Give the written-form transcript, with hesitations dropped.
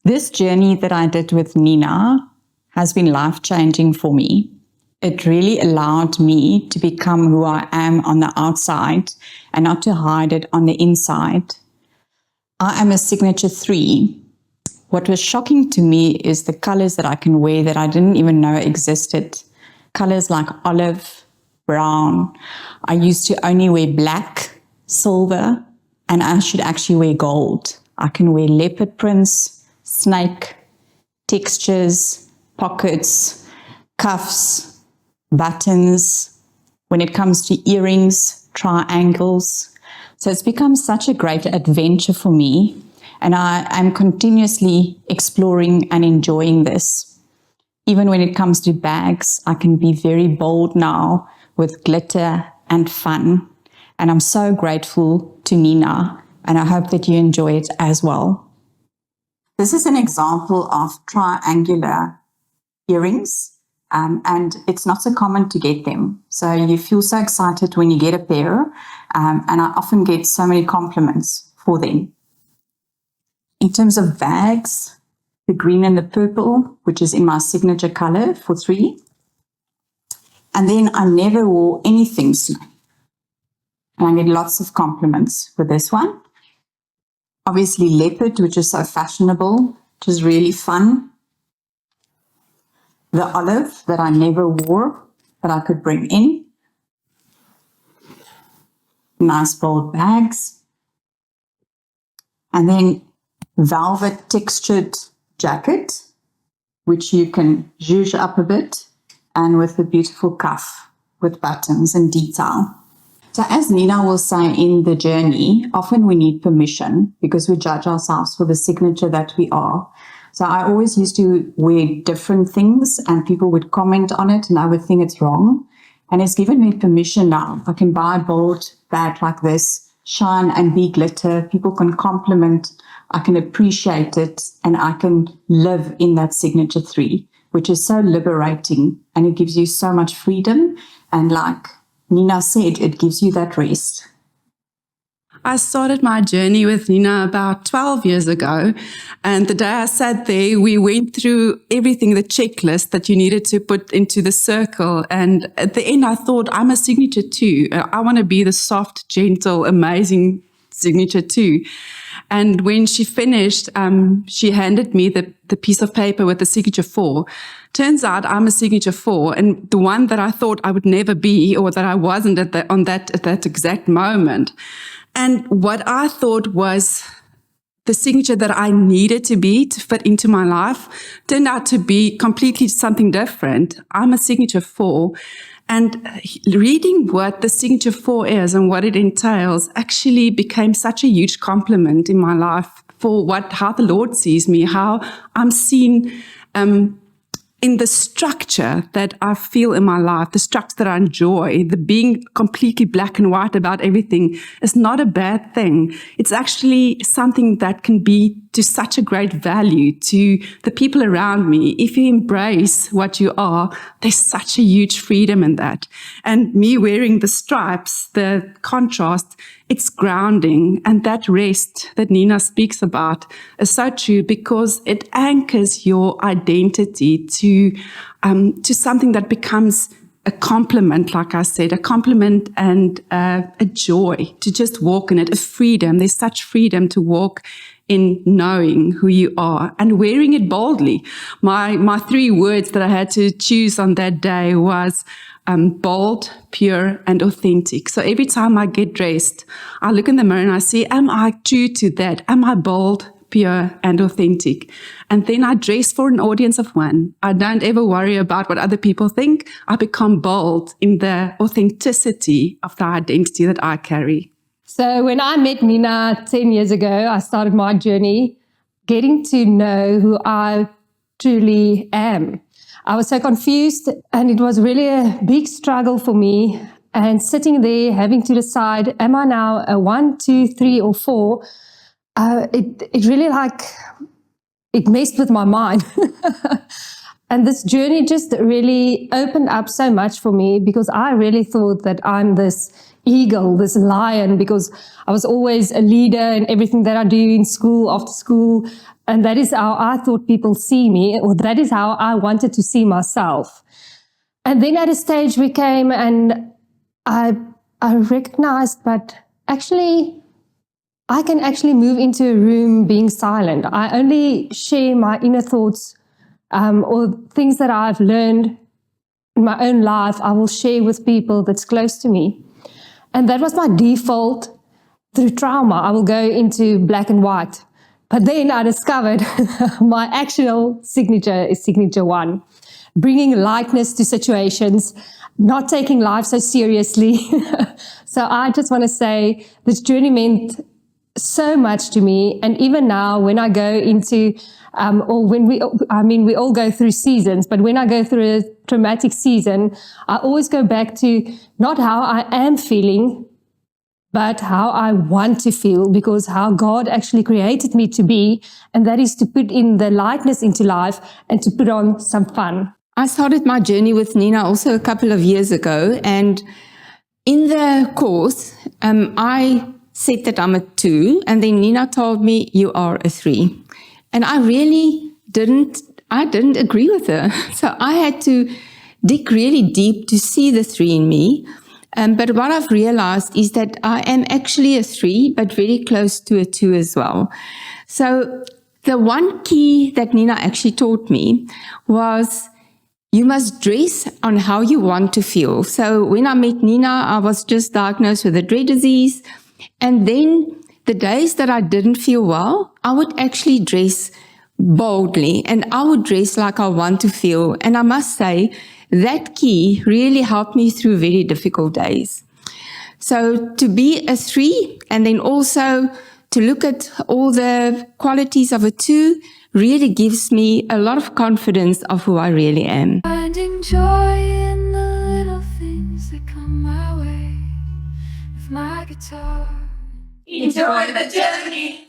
This journey that I did with Nina has been life-changing for me. It really allowed me to become who I am on the outside and not to hide it on the inside. I am a signature 3. What was shocking to me is the colors that I can wear that I didn't even know existed. Colors like olive, brown. I used to only wear black, silver, and I should actually wear gold. I can wear leopard prints, snake, textures, pockets, cuffs, buttons. When it comes to earrings, triangles. So it's become such a great adventure for me, and I am continuously exploring and enjoying this. Even when it comes to bags, I can be very bold now with glitter and fun. And I'm so grateful to Nina, and I hope that you enjoy it as well. This is an example of triangular earrings, and it's not so common to get them. So you feel so excited when you get a pair, and I often get so many compliments for them. In terms of bags, the green and the purple, which is in my signature color for 3. And then I never wore anything snake. And I get lots of compliments for this one. Obviously leopard, which is so fashionable, which is really fun. The olive that I never wore, that I could bring in. Nice bold bags. And then velvet textured jacket, which you can zhuzh up a bit, and with a beautiful cuff with buttons and detail. So as Nina will say in the journey, often we need permission because we judge ourselves for the signature that we are. So I always used to wear different things and people would comment on it and I would think it's wrong. And it's given me permission now. I can buy a bold bag like this, shine and be glitter. People can compliment. I can appreciate it and I can live in that signature 3, which is so liberating and it gives you so much freedom. And like Nina said, it gives you that rest. I started my journey with Nina about 12 years ago. And the day I sat there, we went through everything, the checklist that you needed to put into the circle. And at the end, I thought, I'm a signature 2. I want to be the soft, gentle, amazing signature 2. And when she finished, she handed me the piece of paper with the signature 4. Turns out I'm a signature 4, and the one that I thought I would never be, or that I wasn't at that exact moment. And what I thought was the signature that I needed to be to fit into my life turned out to be completely something different. I'm a signature 4. And reading what the signature 4 is and what it entails actually became such a huge compliment in my life for how the Lord sees me, how I'm seen in the structure that I feel in my life, the structure that I enjoy. The being completely black and white about everything is not a bad thing. It's actually something that can be to such a great value to the people around me. If you embrace what you are, there's such a huge freedom in that. And me wearing the stripes, the contrast, it's grounding. And that rest that Nina speaks about is so true because it anchors your identity to something that becomes a compliment, like I said, a compliment and a joy to just walk in it, a freedom. There's such freedom to walk in knowing who you are and wearing it boldly. My 3 words that I had to choose on that day was bold, pure, and authentic. So every time I get dressed, I look in the mirror and I say, am I true to that? Am I bold, pure, and authentic? And then I dress for an audience of 1. I don't ever worry about what other people think. I become bold in the authenticity of the identity that I carry. So when I met Nina 10 years ago, I started my journey getting to know who I truly am. I was so confused and it was really a big struggle for me. And sitting there having to decide, am I now a 1, 2, 3 or 4? It really it messed with my mind. And this journey just really opened up so much for me because I really thought that I'm this eagle, this lion, because I was always a leader in everything that I do in school, after school. And that is how I thought people see me, or that is how I wanted to see myself. And then at a stage we came and I recognized, but actually, I can actually move into a room being silent. I only share my inner thoughts or things that I've learned in my own life, I will share with people that's close to me. And that was my default through trauma. I will go into black and white. But then I discovered my actual signature is signature 1. Bringing lightness to situations, not taking life so seriously. So I just want to say this journey meant so much to me. And even now, when I go into, we all go through seasons, but when I go through a traumatic season, I always go back to not how I am feeling, but how I want to feel, because how God actually created me to be, and that is to put in the lightness into life and to put on some fun. I started my journey with Nina also a couple of years ago, and in the course, I said that I'm a 2, and then Nina told me, you are a 3. And I really didn't agree with her. So I had to dig really deep to see the 3 in me. But what I've realized is that I am actually a 3, but very close to a 2 as well. So the one key that Nina actually taught me was you must dress on how you want to feel. So when I met Nina, I was just diagnosed with a dread disease. And then the days that I didn't feel well, I would actually dress boldly and I would dress like I want to feel. And I must say, that key really helped me through very difficult days. So to be a 3 and then also to look at all the qualities of a 2 really gives me a lot of confidence of who I really am. Finding joy in the little things that come my way with my guitar. Enjoy the journey.